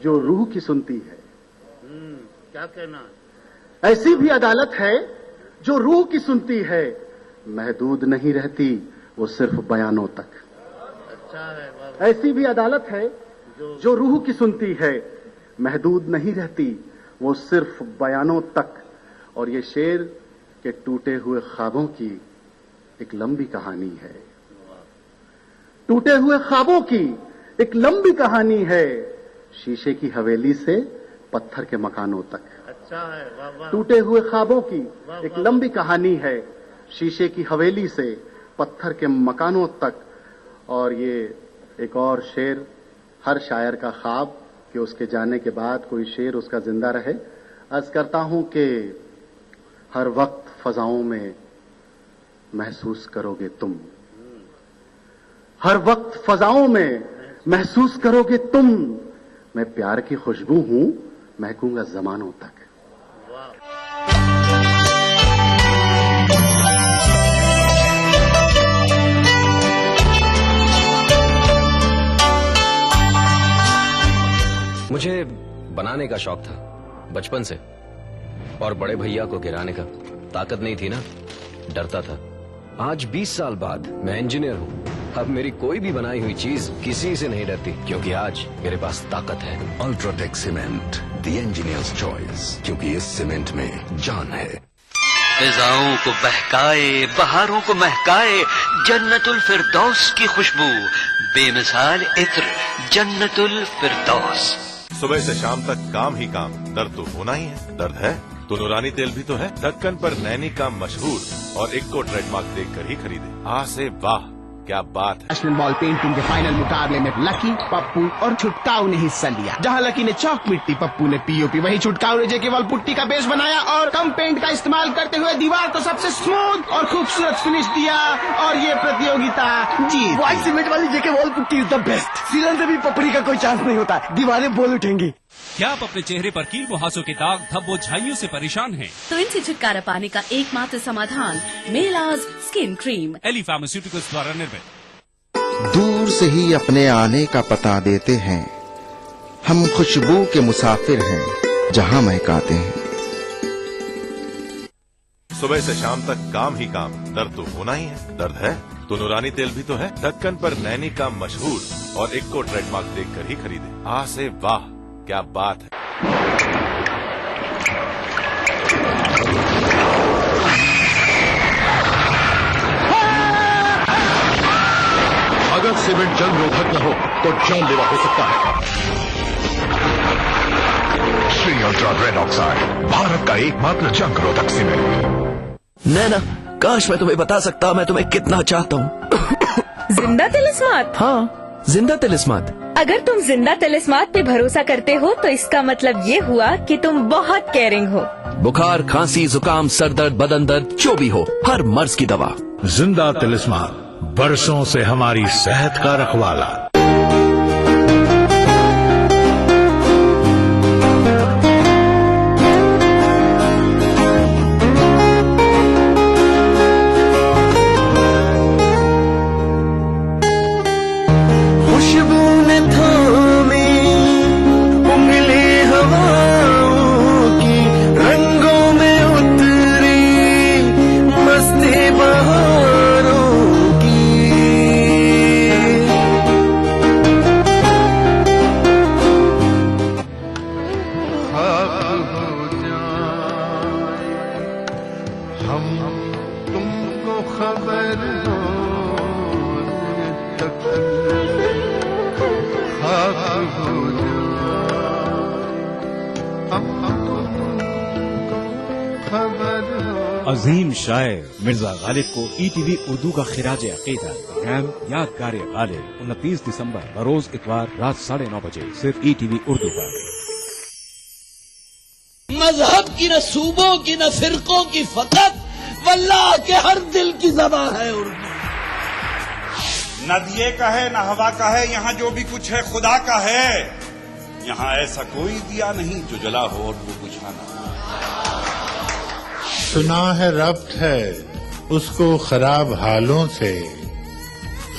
जो रूह की सुनती है। क्या कहना? ऐसी भी अदालत है जो रूह की सुनती है, महदूद नहीं रहती वो सिर्फ बयानों तक। अच्छा है। ऐसी भी अदालत है जो रूह की सुनती है, महदूद नहीं रहती वो सिर्फ बयानों तक। और ये शेर के टूटे हुए ख्वाबों की एक लंबी कहानी है। टूटे हुए ख्वाबों की एक लंबी कहानी है, शीशे की हवेली से पत्थर के मकानों तक। अच्छा है। वाह वाह। टूटे हुए ख्वाबों की एक लंबी कहानी है, शीशे की हवेली से पत्थर के मकानों तक। और ये एक और शेर, हर शायर का ख्वाब कि उसके जाने के बाद कोई शेर उसका जिंदा रहे। अर्ज करता हूं कि हर वक्त फजाओं में महसूस करोगे तुम, हर वक्त फजाओं में महसूस करोगे तुम, मैं प्यार की खुशबू हूं, महकूंगा जमानों तक। मुझे बनाने का शौक था बचपन से, और बड़े भैया को गिराने का। ताकत नहीं थी ना, डरता था। आज 20 साल बाद मैं इंजीनियर हूँ। अब मेरी कोई भी बनाई हुई चीज किसी से नहीं डरती, क्योंकि आज मेरे पास ताकत है। UltraTech cement, the engineers choice, क्योंकि इस सीमेंट में जान है। फिजाओं को बहकाए, बहारों को महकाए, जन्नतुल फिरदौस की खुशबू, बेमिसाल इत्र, जन्नतुल फिरदौस। सुबह से शाम तक काम ही काम, दर्द तो होना ही है। दर्द है तो नूरानी तेल भी तो है। ढक्कन पर नैनी का मशहूर, और एक को ट्रेडमार्क देखकर ही खरीदे। आ से वाह, क्या बात है। नेशनल बॉल पेंटिंग के फाइनल मुकाबले में लकी, पप्पू और छुटकाऊ ने हिस्सा लिया। जहां लकी ने चौक मिट्टी, पप्पू ने पीओपी, वहीं छुटकाऊ ने जेके वॉल पुट्टी का बेस बनाया और कम पेंट का इस्तेमाल करते हुए दीवार को सबसे स्मूथ और खूबसूरत फिनिश दिया, और ये प्रतियोगिता जीत। व्हाइट सीमेंट वाली JK wall putty is the best. सीलन से भी पपड़ी का कोई चांस नहीं होता, दीवारें बोल उठेंगी। क्या आप अपने चेहरे पर कील मुहासों के दाग, धब्बों, झाइयों से परेशान हैं? तो इनसे छुटकारा पाने का एकमात्र समाधान मेलाज स्किन क्रीम, एली फार्मास्यूटिकल्स द्वारा निर्मित। दूर से ही अपने आने का पता देते हैं, हम खुशबू के मुसाफिर हैं जहां महकाते हैं। सुबह से शाम तक काम ही काम, दर्द तो होना ही है। दर्द है तो नूरानी तेल भी तो है। ढक्कन पर नैनी का मशहूर, और एक को ट्रेडमार्क देखकर ही खरीदे। आ से वाह, क्या बात है। अगर सीमेंट जंग रोधक न हो तो जानलेवा हो सकता है। Shri ultra red oxide, Bharat का एकमात्र जंग रोधक सीमेंट। नैना, काश मैं तुम्हें बता सकता मैं तुम्हें कितना चाहता हूँ। जिंदा तिलिस्मात। हाँ, जिंदा तिलिस्मात। अगर तुम जिंदा तिलिस्मात पे भरोसा करते हो तो इसका मतलब ये हुआ कि तुम बहुत केयरिंग हो। बुखार, खांसी, जुकाम, सर दर्द, बदन दर्द, जो भी हो, हर मर्ज की दवा। जिंदा तिलिस्मात, बरसों से हमारी सेहत का रखवाला। अजीम शायर मिर्जा गालिब को ईटीवी उर्दू का खिराज अकीदा प्रोग्राम यादगार गालिब 29 दिसंबर बरोज इतवार रात 9:30 बजे सिर्फ ईटीवी उर्दू पर। मजहब की न सूबों की न फिरकों की फकत, वल्लाह के हर दिल की ज़बान है उर्दू। न दिए का है न हवा का है, यहाँ जो भी कुछ है खुदा का है। यहाँ ऐसा कोई दिया नहीं जो जला हो और वो बुझा ना। सुना है रब्त है उसको खराब हालों से,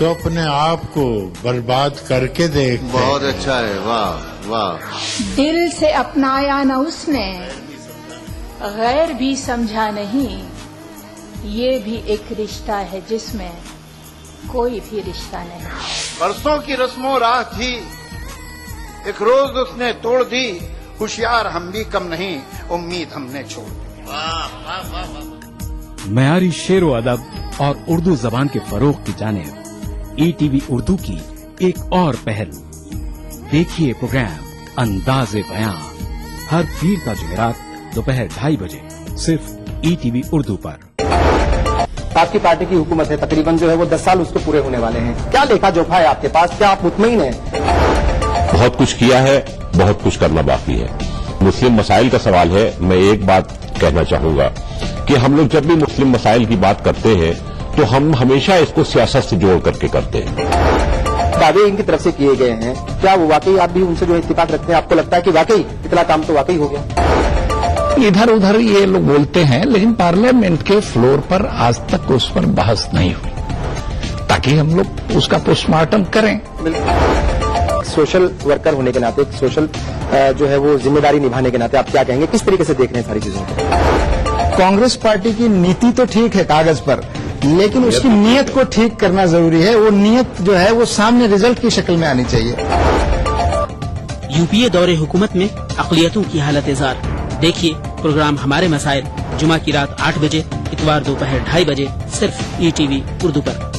तो अपने आप को बर्बाद करके देख। बहुत अच्छा है, वाह वाह। दिल से अपनाया न उसने, गैर भी समझा नहीं, ये भी एक रिश्ता है जिसमें कोई भी रिश्ता नहीं। बरसों की रस्मों राह थी, एक रोज उसने तोड़ दी, होशियार हम भी कम नहीं, उम्मीद हमने छोड़ दी। मयारी शेर व अदब और उर्दू जबान के फरोग की जानिब ETV उर्दू की एक और पहल। देखिए प्रोग्राम अंदाज़े बयां हर पीर का जुमेरात दोपहर 2:30 बजे सिर्फ ETV उर्दू पर। आपकी पार्टी की हुकूमत है, तकरीबन जो है वो 10 साल उसको पूरे होने वाले हैं। क्या लेखा जोखा है आपके पास, क्या आप मुतमईन हैं? बहुत कुछ किया है, बहुत कुछ करना बाकी है। मुस्लिम मसाइल का सवाल है। मैं एक बात कहना चाहूंगा कि हम लोग जब भी मुस्लिम मसाइल की बात करते हैं तो हम हमेशा इसको सियासत से जोड़ करके करते हैं। दावे इनकी तरफ से किए गए हैं, क्या वो वाकई आप भी उनसे जो इत्तेफाक रखते हैं? आपको लगता है कि वाकई इतना काम तो वाकई हो गया? इधर उधर ये लोग बोलते हैं, लेकिन पार्लियामेंट के फ्लोर पर आज तक उस पर बहस नहीं हुई, ताकि हम लोग उसका पोस्टमार्टम करें। सोशल वर्कर होने के नाते, सोशल जो है वो जिम्मेदारी निभाने के नाते आप क्या कहेंगे, किस तरीके से देख रहे हैं सारी चीजों को? कांग्रेस पार्टी की नीति तो ठीक है कागज पर, लेकिन उसकी नीयत को ठीक करना जरूरी है। वो नीयत जो है वो सामने रिजल्ट की शक्ल में आनी चाहिए। यूपीए दौरे हुकूमत में अक़लियतों की हालत ज़ार। देखिए प्रोग्राम हमारे मसाइल जुमा की रात 8 बजे, इतवार दोपहर 2:30 बजे सिर्फ ETV उर्दू पर।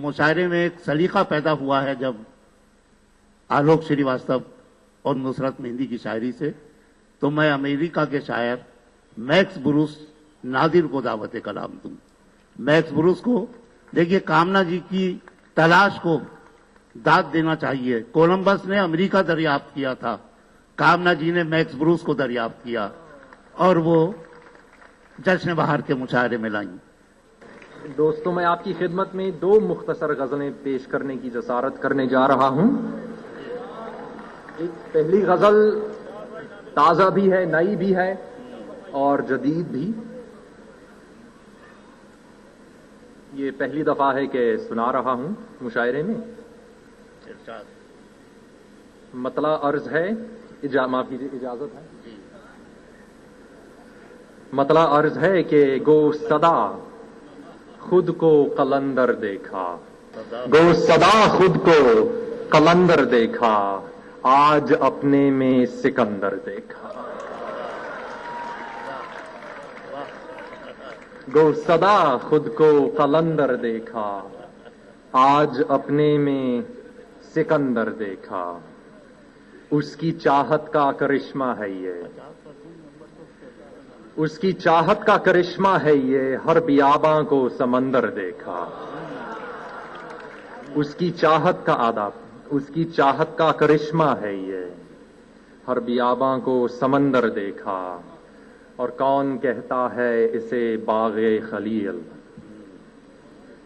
मुशायरे में एक सलीका पैदा हुआ है जब आलोक श्रीवास्तव और नुसरत मेहंदी की शायरी से, तो मैं अमेरिका के शायर मैक्स ब्रूस नादिर को दावत कलाम दूं। मैक्स ब्रूस को देखिए, कामना जी की तलाश को दाद देना चाहिए। कोलंबस ने अमेरिका दरियाफ्त किया था, कामना जी ने मैक्स ब्रूस को दरियाफ्त किया और वो जश्न बहार के मुशायरे में लाई। दोस्तों, मैं आपकी खिदमत में 2 मुख्तसर गजलें पेश करने की जसारत करने जा रहा हूं। एक पहली गजल ताजा भी है, नई भी है और जदीद भी। ये पहली दफा है कि सुना रहा हूं मुशायरे में। मतला अर्ज है, माफी इजाजत है। मतला अर्ज है कि गो सदा खुद को कलंदर देखा, गो सदा खुद को कलंदर देखा, आज अपने में सिकंदर देखा। गो सदा खुद को कलंदर देखा, आज अपने में सिकंदर देखा। उसकी चाहत का करिश्मा है ये, उसकी चाहत का करिश्मा है ये, हर बियाबां को समंदर देखा। उसकी चाहत का आदाब, उसकी चाहत का करिश्मा है ये, हर बियाबां को समंदर देखा। और कौन कहता है इसे बाग़े खलील,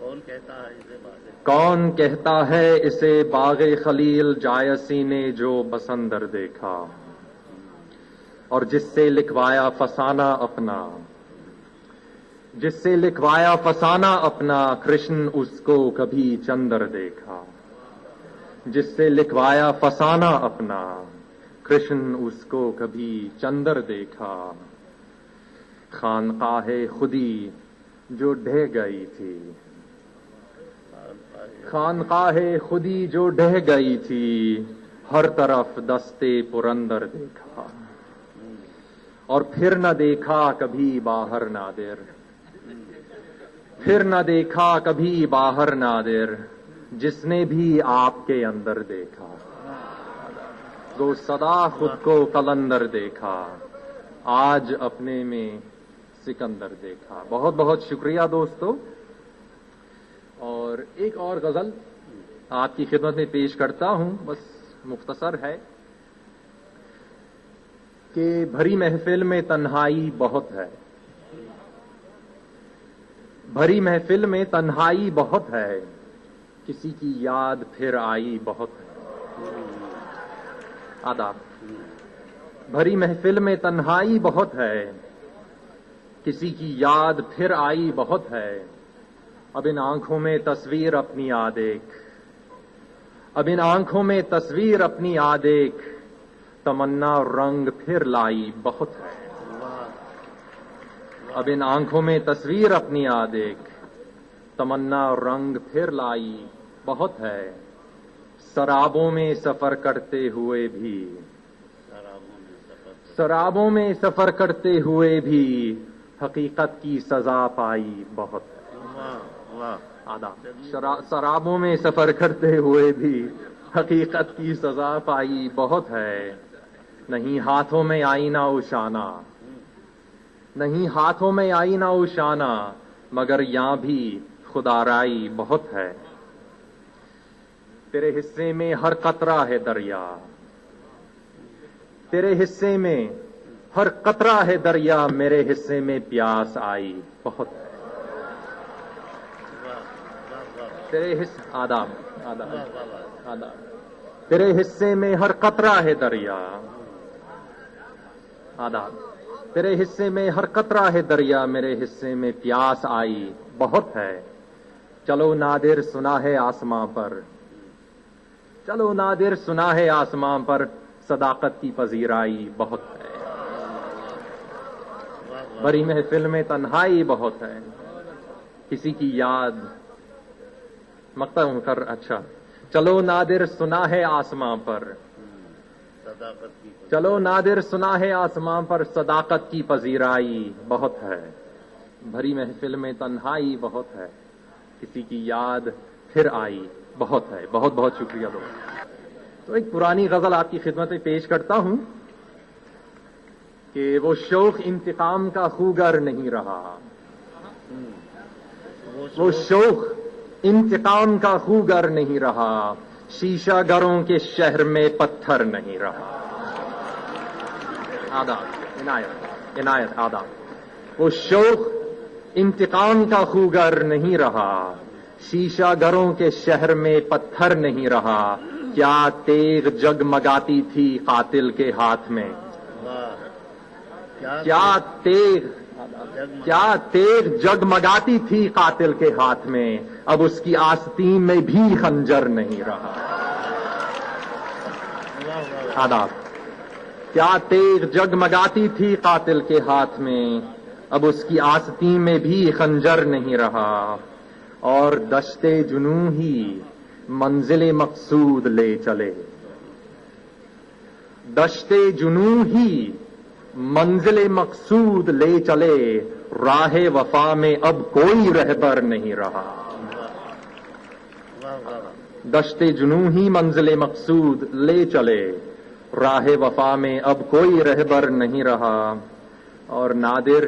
कौन कहता है इसे बाग़े, कौन कहता है इसे बाग़े खलील, जायसी ने जो बसंदर देखा। और जिससे लिखवाया फसाना अपना, जिससे लिखवाया फसाना अपना, कृष्ण उसको कभी चंदर देखा। जिससे लिखवाया फसाना अपना, कृष्ण उसको कभी चंदर देखा। खानकाहे खुदी जो ढह गई थी, खानकाहे खुदी जो ढह गई थी, हर तरफ दस्ते पुरंदर देखा। और फिर न देखा कभी बाहर नादिर, फिर न देखा कभी बाहर नादिर, जिसने भी आपके अंदर देखा। गो सदा खुद को कलंदर देखा, आज अपने में सिकंदर देखा। बहुत बहुत शुक्रिया दोस्तों। और एक और गजल आपकी खिदमत में पेश करता हूं, बस मुख्तसर है कि भरी महफिल में तन्हाई बहुत है, भरी महफिल में तन्हाई बहुत है, किसी की याद फिर आई बहुत है। आदाब। भरी महफिल में तन्हाई बहुत है, किसी की याद फिर आई बहुत है। अब इन आंखों में तस्वीर अपनी आ देख, अब इन आंखों में तस्वीर अपनी आ देख, तमन्ना रंग फिर लाई बहुत है। अब इन आंखों में तस्वीर अपनी आ देख, तमन्ना रंग फिर लाई बहुत है। शराबों में सफर करते हुए भी, शराबों में सफर करते हुए भी हकीकत की सजा पाई बहुत है। आदाब। शराबों में सफर करते हुए भी हकीकत की सजा पाई बहुत है। नहीं हाथों में आईना उशाना, नहीं हाथों में आईना उशाना, मगर यहां भी खुदाराई बहुत है। तेरे हिस्से में हर कतरा है दरिया, तेरे हिस्से में हर कतरा है दरिया, मेरे हिस्से में प्यास आई बहुत है। तेरे हिस्से आदाब आदाब आदाब। तेरे हिस्से में हर कतरा है दरिया, आदाब। तेरे हिस्से में हर कतरा है दरिया, मेरे हिस्से में प्यास आई बहुत है। चलो नादिर सुना है आसमां पर, चलो नादिर सुना है आसमां पर, सदाकत की पजीराई बहुत है। बड़ी महफिल में तन्हाई बहुत है, किसी की याद मकता हूं कर। अच्छा, चलो नादिर सुना है आसमां पर, चलो नादिर सुना है आसमां पर, सदाकत की पजीराई बहुत है। भरी महफिल में तन्हाई बहुत है, किसी की याद फिर आई बहुत है। बहुत बहुत शुक्रिया दोस्त। तो एक पुरानी गजल आपकी खिदमत में पेश करता हूं कि वो शौक इंतकाम का खूगर नहीं रहा, वो शौक इंतकाम का खूगर नहीं रहा, शीशा घरों के शहर में पत्थर नहीं रहा। आदाब इनायत इनायत आदाब। वो शौक इंतकाम का खूगर नहीं रहा, शीशा घरों के शहर में पत्थर नहीं रहा। क्या तेग जगमगाती थी कातिल के हाथ में, क्या तेग जगमगाती थी कातिल के हाथ में, अब उसकी आस्तीन में भी खंजर नहीं रहा। आदाब। क्या तेग जगमगाती थी कातिल के हाथ में, अब उसकी आस्तीन में भी खंजर नहीं रहा। और दश्ते जुनू ही मंजिले मकसूद ले चले, दश्ते जुनू ही मंजिले मकसूद ले चले, राहे वफा में अब कोई रहबर नहीं रहा। दश्ते जुनू ही मंजिले मकसूद ले चले, राहे वफा में अब कोई रहबर नहीं रहा। और नादिर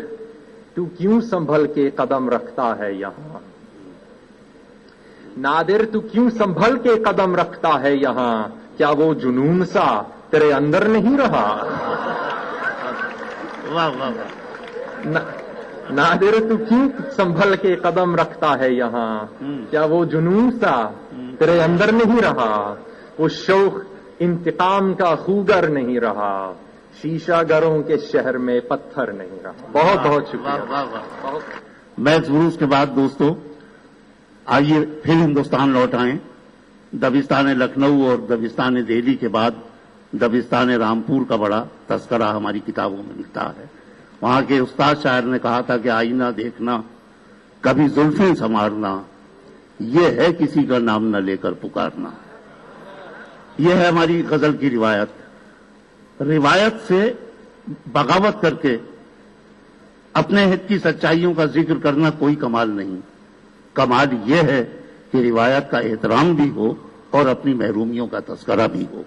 तू क्यों संभल के कदम रखता है यहां, नादिर तू क्यों संभल के कदम रखता है यहां, क्या वो जुनून सा तेरे अंदर नहीं रहा। वाह वाह वाह। नादिर तू क्यों संभल के कदम रखता है यहां, क्या वो जुनून सा तेरे अंदर नहीं रहा। वो शौक इंतकाम का खूगर नहीं रहा, शीशा घरों के शहर में पत्थर नहीं रहा। बहुत बहुत शुक्रिया। मैक्स बुरूस के बाद दोस्तों आइए फिर हिंदुस्तान लौट आए। दबिस्तान लखनऊ और दबिस्तान दिल्ली के बाद दबिस्तान रामपुर का बड़ा तस्करा हमारी किताबों में मिलता है। वहां के उस्ताद शायर ने कहा था कि आईना देखना, कभी जुल्फें संवारना, ये है किसी का नाम न लेकर पुकारना। यह है हमारी गजल की रिवायत। रिवायत से बगावत करके अपने हित की सच्चाइयों का जिक्र करना कोई कमाल नहीं। कमाल यह है कि रिवायत का एहतराम भी हो और अपनी महरूमियों का तस्करा भी हो।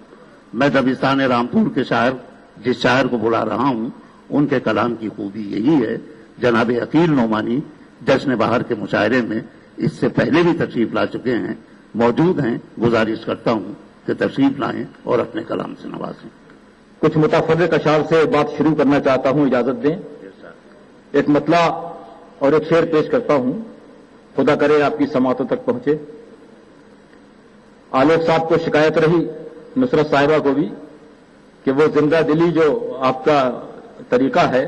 मैं दबिस्तान रामपुर के शायर, जिस शायर को बुला रहा हूं, उनके कलाम की खूबी यही है। जनाब अकील नोमानी जश्न बहार के मुशायरे में इससे पहले भी तशरीफ ला चुके हैं, मौजूद हैं। गुजारिश करता हूं कि तशरीफ लाएं और अपने कलाम से नवाजें। कुछ मुतफर्रिक अशार से बात शुरू करना चाहता हूं, इजाजत दें। एक मतला और एक शेर पेश करता हूं, खुदा करे आपकी समातों तक पहुंचे। आलोक साहब को शिकायत रही, नुसरत साहिबा को भी, کہ وہ زندہ دلی جو آپ کا طریقہ ہے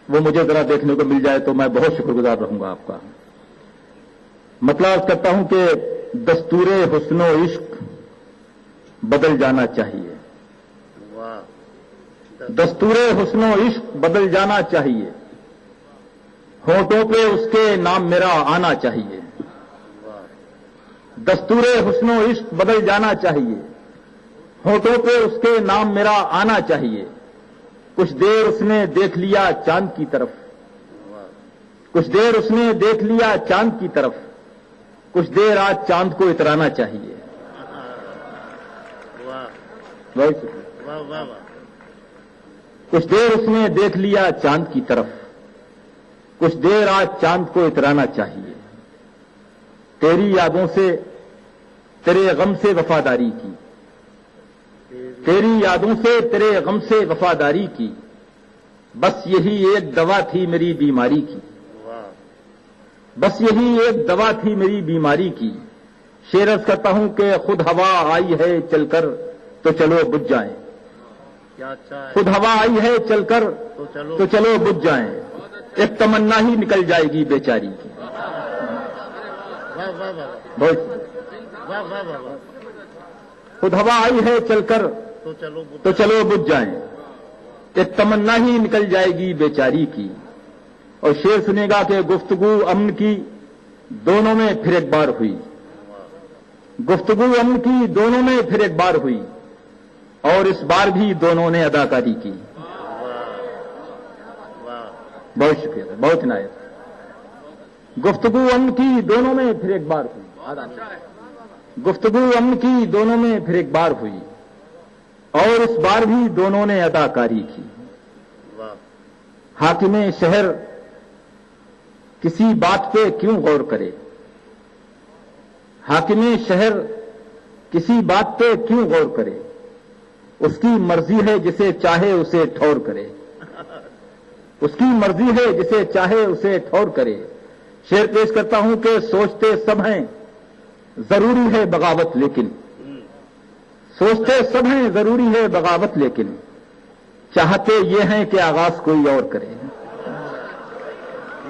وہ مجھے ذرا دیکھنے کو مل جائے تو میں بہت شکر گزار رہوں گا آپ کا. مطلب کرتا ہوں کہ دستور حسن و عشق بدل جانا چاہیے. دستور حسن و عشق بدل جانا چاہیے. ہونٹوں پہ اس کے نام میرا آنا چاہیے. دستور حسن و عشق بدل جانا چاہیے. ہونٹوں پہ اس کے نام میرا آنا چاہیے. کچھ دیر اس نے دیکھ لیا چاند کی طرف. کچھ دیر اس نے دیکھ لیا چاند کی طرف. کچھ دیر آج چاند کو اترانا چاہیے. کچھ دیر اس نے دیکھ لیا چاند کی طرف. کچھ دیر آج چاند کو اترانا چاہیے. تیری یادوں سے تیرے غم سے وفاداری کی. تیری یادوں سے تیرے غم سے وفاداری کی. بس یہی ایک دوا تھی میری بیماری کی. بس یہی ایک دوا تھی میری بیماری کی. شعر عرض کرتا ہوں کہ خود ہوا آئی ہے چل کر تو چلو بجھ جائیں. خود ہوا آئی ہے چل کر تو چلو بجھ جائیں. ایک تمنا ہی نکل جائے گی بیچاری کی. خود ہوا آئی ہے چل کر تو چلو بجھ جائیں. ایک تمنا ہی نکل جائے گی بیچاری کی. اور شعر سنے گا کہ گفتگو امن کی دونوں میں پھر ایک بار ہوئی. گفتگو امن کی دونوں میں پھر ایک بار ہوئی. اور اس بار بھی دونوں نے اداکاری کی. بہت شکریہ، بہت عنایت. گفتگو امن کی دونوں میں پھر ایک بار ہوئی. گفتگو امن کی دونوں میں پھر ایک بار ہوئی. اور اس بار بھی دونوں نے اداکاری کی. حاکم شہر کسی بات پہ کیوں غور کرے. حاکم شہر کسی بات پہ کیوں غور کرے. اس کی مرضی ہے جسے چاہے اسے ٹھور کرے. اس کی مرضی ہے جسے چاہے اسے ٹھور کرے. شعر پیش کرتا ہوں کہ سوچتے سب ہیں ضروری ہے بغاوت لیکن. سوچتے سب ہیں ضروری ہے بغاوت لیکن. چاہتے یہ ہیں کہ آغاز کوئی اور کرے.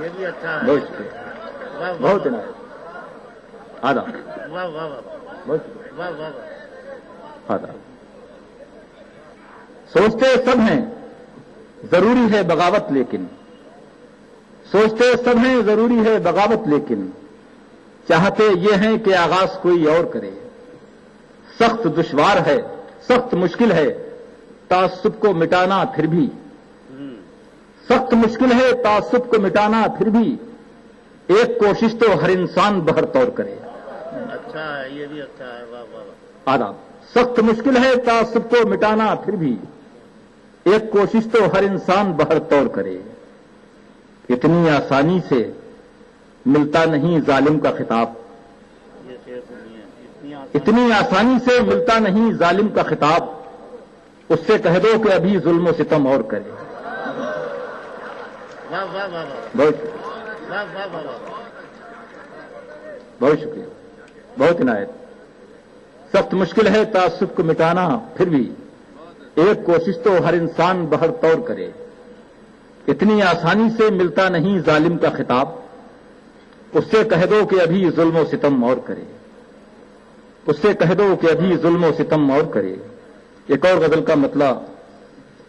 یہ بھی اچھا ہے. بہت شکریہ، بہت عنایت. آداب. بہت شکریہ. آداب. سوچتے سب ہیں ضروری ہے بغاوت لیکن. سوچتے سب ہیں ضروری ہے بغاوت لیکن. چاہتے یہ ہیں کہ آغاز کوئی اور کرے. سخت دشوار ہے، سخت مشکل ہے تعصب کو مٹانا پھر بھی. سخت مشکل ہے تعصب کو مٹانا پھر بھی. ایک کوشش تو ہر انسان بہر طور کرے. اچھا ہے، یہ بھی اچھا ہے. واہ واہ. آداب. سخت مشکل ہے تعصب کو مٹانا پھر بھی. ایک کوشش تو ہر انسان بہر طور کرے. اتنی آسانی سے ملتا نہیں ظالم کا خطاب. اتنی آسانی سے ملتا نہیں ظالم کا خطاب. اس سے کہہ دو کہ ابھی ظلم و ستم اور کرے. بہت شکریہ، بہت شکریہ، بہت عنایت. سخت مشکل ہے تعصب کو مٹانا پھر بھی. ایک کوشش تو ہر انسان بہر طور کرے. اتنی آسانی سے ملتا نہیں ظالم کا خطاب. اس سے کہہ دو کہ ابھی ظلم و ستم اور کرے. اس سے کہہ دو کہ ابھی ظلم و ستم اور کرے. ایک اور غزل کا مطلع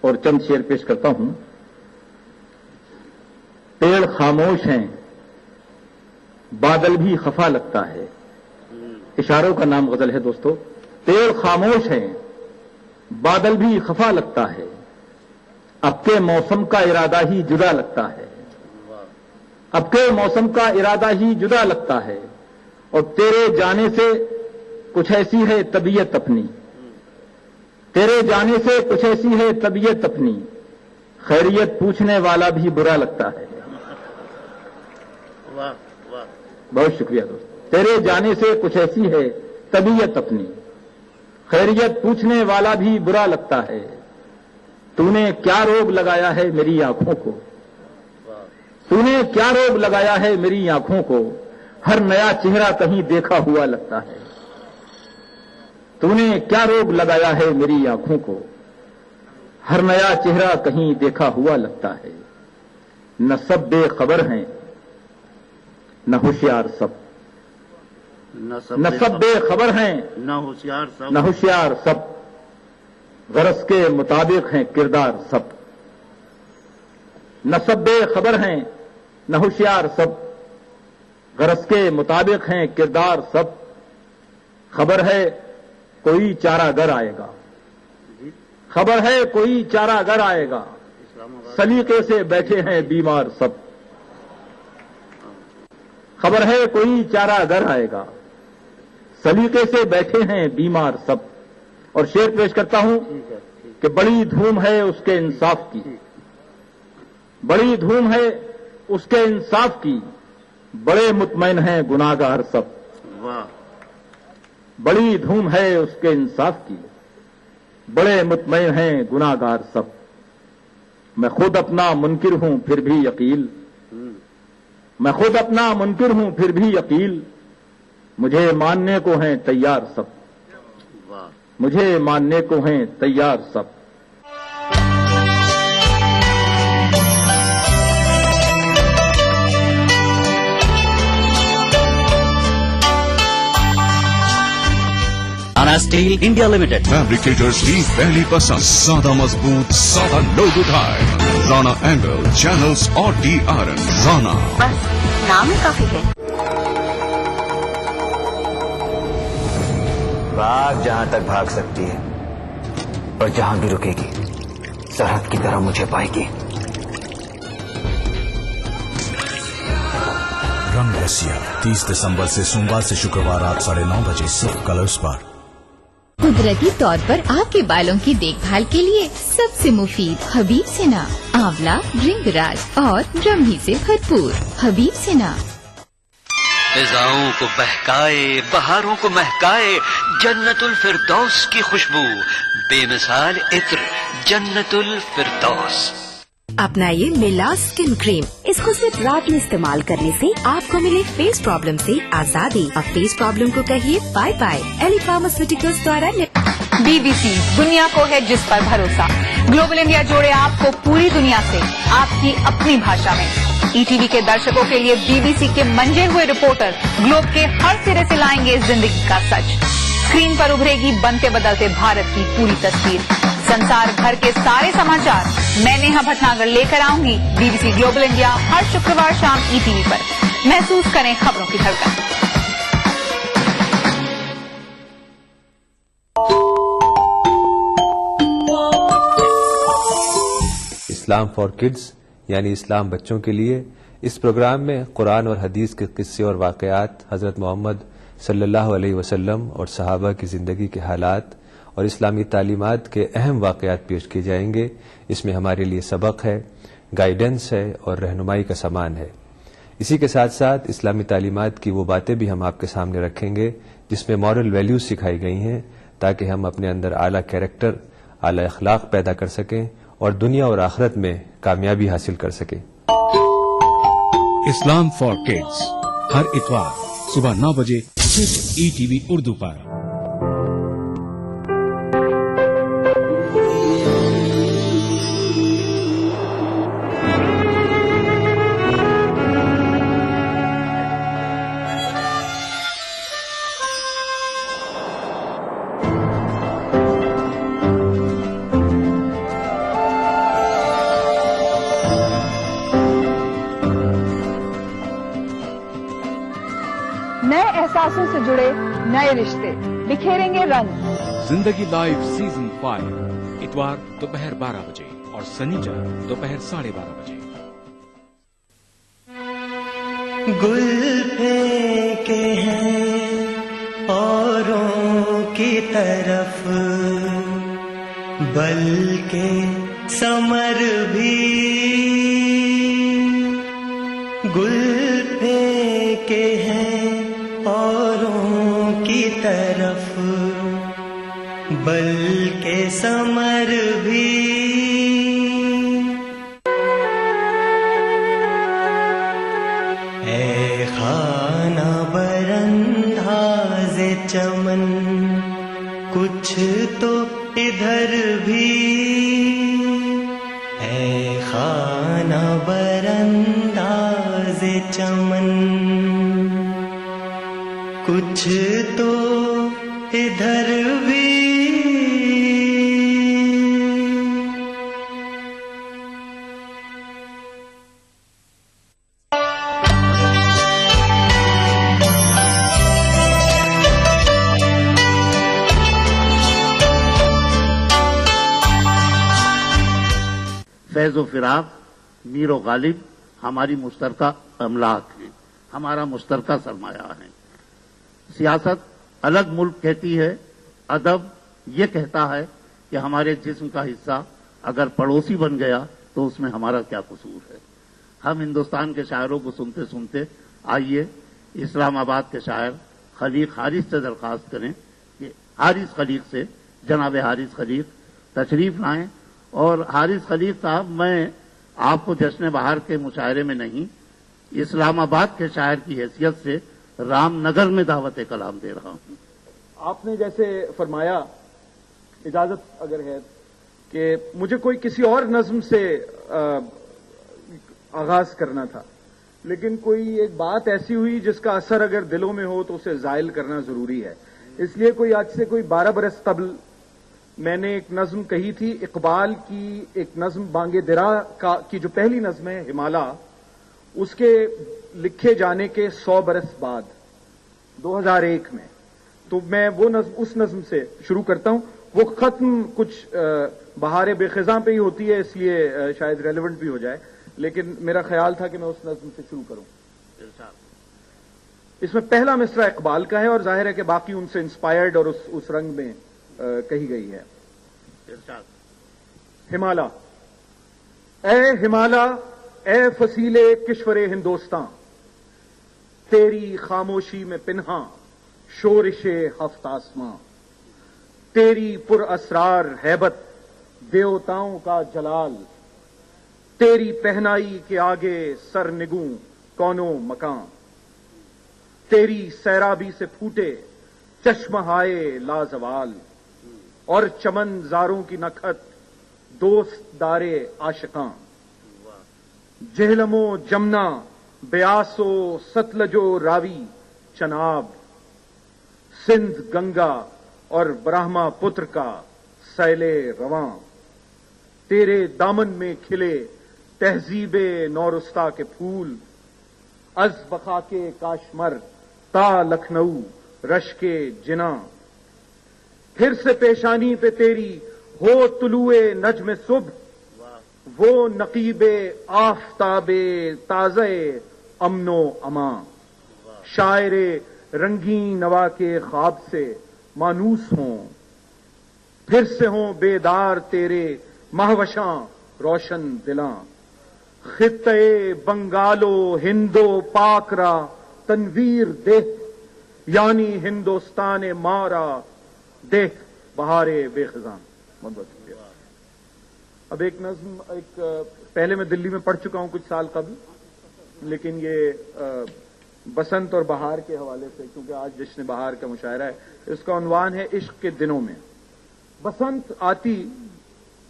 اور چند شعر پیش کرتا ہوں. پیڑ خاموش ہیں بادل بھی خفا لگتا ہے. اشاروں کا نام غزل ہے دوستو. پیڑ خاموش ہیں بادل بھی خفا لگتا ہے. اب کے موسم کا ارادہ ہی جدا لگتا ہے. اب کے موسم کا ارادہ ہی جدا لگتا ہے. اور تیرے جانے سے کچھ ایسی ہے طبیعت اپنی. تیرے جانے سے کچھ ایسی ہے طبیعت اپنی. خیریت پوچھنے والا بھی برا لگتا ہے. بہت شکریہ دوست. تیرے جانے سے کچھ ایسی ہے طبیعت اپنی. خیریت پوچھنے والا بھی برا لگتا ہے. تو نے کیا روگ لگایا ہے میری آنکھوں کو. تو نے کیا روگ لگایا ہے میری آنکھوں کو. ہر نیا چہرہ کہیں دیکھا ہوا لگتا ہے. تو نے کیا روگ لگایا ہے میری آنکھوں کو. हर नया चेहरा कहीं देखा हुआ लगता है। न सब बेखबर हैं, न होशियार सब, न सब बेखबर हैं, न होशियार सब, गरज के मुताबिक हैं किरदार सब। न सब बेखबर हैं, न होशियार सब, गरज के मुताबिक हैं किरदार सब। खबर है कोई चारागर आएगा, खबर है कोई चारागर आएगा, सलीके से बैठे हैं बीमार सब। खबर है कोई चारागर आएगा, सलीके से बैठे हैं बीमार सब। और शेर पेश करता हूं कि बड़ी धूम है उसके इंसाफ की, बड़ी धूम है उसके इंसाफ की, बड़े मुतमईन हैं गुनाहगार सब। बड़ी धूम है उसके इंसाफ की, बड़े मुतमईन हैं गुनाहगार सब। मैं खुद अपना मुनकिर हूं फिर भी यकील, मैं खुद अपना मुनकिर हूं फिर भी यकील, मुझे मानने को हैं तैयार सब, मुझे मानने को हैं तैयार सब। Rana steel India limited, fabricators की पहली पसंद, सादा मजबूत सादा लोग उठाए, राणा एंगल, चैनल्स और DRN राणा। बस नाम ही काफी है। भाग जहां तक भाग सकती है और जहां भी रुकेगी सरहद की तरह मुझे पाएगी। रंग रसिया 30 दिसंबर से सोमवार से शुक्रवार रात 9:30 बजे सिर्फ कलर्स पर। कुदरती तौर पर आपके बालों की देखभाल के लिए सबसे मुफीद हबीब सेना आंवला, भृंगराज और ब्रह्मी से भरपूर हबीब सेना। फिजाओं को बहकाए, बहारों को महकाए, जन्नतुल फिरदौस की खुशबू, बेमिसाल इत्र जन्नतुल फिरदौस। अपनाइए मिला स्किन क्रीम। इसको सिर्फ रात में इस्तेमाल करने से आपको मिले फेस प्रॉब्लम से आजादी। अब फेस प्रॉब्लम को कहिए बाय बाय। एली फार्मास्यूटिकल्स द्वारा। BBC दुनिया को है जिस पर भरोसा। ग्लोबल इंडिया जोड़े आपको पूरी दुनिया से आपकी अपनी भाषा में। ETV के दर्शकों के लिए BBC के मंजे हुए रिपोर्टर ग्लोब के हर सिरे से लाएंगे जिंदगी का सच। स्क्रीन पर उभरेगी बनते बदलते भारत की पूरी तस्वीर। संसार भर के सारे समाचार मैं नेहा भटनागर लेकर आऊंगी BBC ग्लोबल इंडिया हर शुक्रवार शाम ETV पर। महसूस करें खबरों की धड़कन। इस्लाम फॉर किड्स यानी इस्लाम बच्चों के लिए, इस प्रोग्राम में कुरान और हदीस के किस्से और वाक़यात, हज़रत मोहम्मद सल्लल्लाहु अलैहि वसल्लम और सहाबा की ज़िंदगी के हालात और इस्लामी तालीमात के अहम वाक़यात पेश किए जाएंगे। इसमें हमारे लिए सबक है, गाइडेंस है और रहनुमाई का सामान है। इसी के साथ साथ इस्लामी तालीमात की वो बातें भी हम आपके सामने रखेंगे जिसमें मॉरल वैल्यूज सिखाई गई हैं, ताकि हम अपने अंदर आला कैरेक्टर, आला अखलाक पैदा कर सकें और दुनिया और आखिरत में कामयाबी हासिल कर सकें। इस्लाम फॉर किड्स हर इतवार सुबह 9 बजे सिर्फ ETV उर्दू पर। नए एहसासों से जुड़े नए रिश्ते बिखेरेंगे रंग। जिंदगी लाइव सीजन 5 इतवार दोपहर 12 बजे और शनिवार दोपहर 12:30 बजे। गुल फेंके हैं औरों की तरफ, बल्कि समर भी गुल फेंके हैं औरों की तरफ, बल्कि समर भी ऐ खाना बरंदाज़े चमन, कुछ तो इधर भी खाना बरंदाज चमन, कुछ तो इधर भी फैज़ व फिराक, मीर व गालिब हमारी मुश्तरका अमलाक हैं, हमारा मुश्तरका सरमाया है। सियासत अलग मुल्क कहती है, अदब ये कहता है कि हमारे जिस्म का हिस्सा अगर पड़ोसी बन गया तो उसमें हमारा क्या कसूर है। हम हिंदुस्तान के शायरों को सुनते सुनते आइए इस्लामाबाद के शायर खलीक हारिस से दरख्वास्त करें कि हारिस खलीक से, जनाब हारिस खलीक तशरीफ लाएं। और हारिस खलीक साहब, मैं आपको जश्न बहार के मुशायरे में नहीं, इस्लामाबाद के शायर की हैसियत से रामनगर में दावत कलाम दे रहा हूं। आपने जैसे फरमाया, इजाजत अगर है कि मुझे कोई किसी और नज्म से आगाज करना था, लेकिन कोई एक बात ऐसी हुई जिसका असर अगर दिलों में हो तो उसे जायल करना जरूरी है। इसलिए कोई आज से कोई 12 बरस कबल मैंने एक नज्म कही थी, इकबाल की एक नज्म बांगे दिरा की जो पहली नज्म है हिमाला, उसके लिखे जाने के 100 बरस बाद 2001 में, तो मैं वो नज्म, उस नज्म से शुरू करता हूं। वो खत्म कुछ बहार बेखिज़ां पे ही होती है, इसलिए शायद रेलेवेंट भी हो जाए, लेकिन मेरा ख्याल था कि मैं उस नज्म से शुरू करूं। इसमें पहला मिसरा इकबाल का है और जाहिर है कि बाकी उनसे इंस्पायर्ड और उस रंग में कही गई है। हिमाला, ए हिमाला, ए फसीले किश्वरे हिंदोस्तां, तेरी खामोशी में पिन्हा शोरिशे हफ्त आसमां, तेरी पुर असरार हैबत देवताओं का जलाल, तेरी पहनाई के आगे सर निगू कौनो मकान, तेरी सैराबी से फूटे चश्महाए लाजवाल, और चमन जारों की नखत दोस्त दारे आशिकां, जेहलमो जमना ब्यासो सतलजो रावी चनाब, सिंध गंगा और ब्रह्मपुत्र का सैले रवां, तेरे दामन में खिले तहजीबे नौरुस्ता के फूल, अज बखा के काश्मर ता लखनऊ रश के जिना, फिर से पेशानी पे तेरी हो तुलुए नज्म सुबह, वो नकीबे आफताबे ताज़े अमनो अमा, शायरे रंगीन नवा के ख्वाब से मानूस हों, फिर से हों बेदार तेरे महवशां रोशन दिलां, खित्ते बंगालो हिंदो पाकरा तनवीर देख, यानी हिंदुस्तान मारा देख बहारे बेखिज़ां। बहुत बहुत शुक्रिया। अब एक नज्म, एक पहले मैं दिल्ली में पढ़ चुका हूं कुछ साल कबल, लेकिन ये बसंत और बहार के हवाले से, क्योंकि आज जश्न बहार का मुशायरा है। इसका उन्वान है इश्क के दिनों में। बसंत आती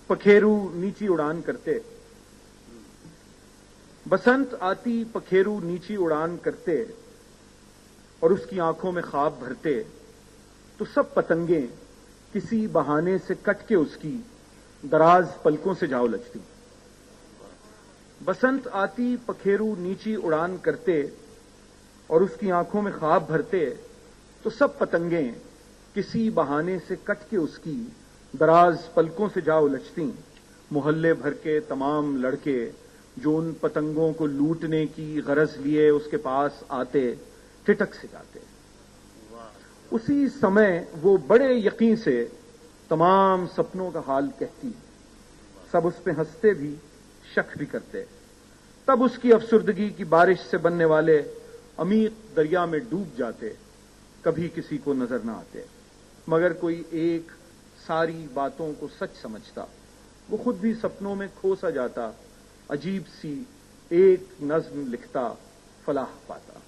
पखेरू नीची उड़ान करते, बसंत आती पखेरू नीची उड़ान करते, और उसकी आंखों में ख्वाब भरते, तो सब पतंगे किसी बहाने से कट के उसकी दराज पलकों से जा उलझती। बसंत आती पखेरू नीची उड़ान करते और उसकी आंखों में ख्वाब भरते, तो सब पतंगे किसी बहाने से कट के उसकी दराज पलकों से जा उलझती। मोहल्ले भर के तमाम लड़के जो उन पतंगों को लूटने की गरज लिए उसके पास आते, ठिठक से जाते। उसी समय वो बड़े यकीन से तमाम सपनों का हाल कहती, सब उस पे हंसते भी शक भी करते। तब उसकी अफसुर्दगी की बारिश से बनने वाले अमीर दरिया में डूब जाते, कभी किसी को नजर न आते। मगर कोई एक सारी बातों को सच समझता, वो खुद भी सपनों में खो सा जाता, अजीब सी एक नज्म लिखता, फलाह पाता।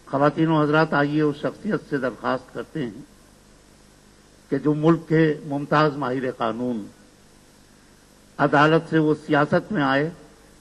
ख़वातीन व हज़रात, आइए उस शख्सियत से दरख्वास्त करते हैं कि जो मुल्क के मुमताज़ माहिर कानून अदालत से वो सियासत में आए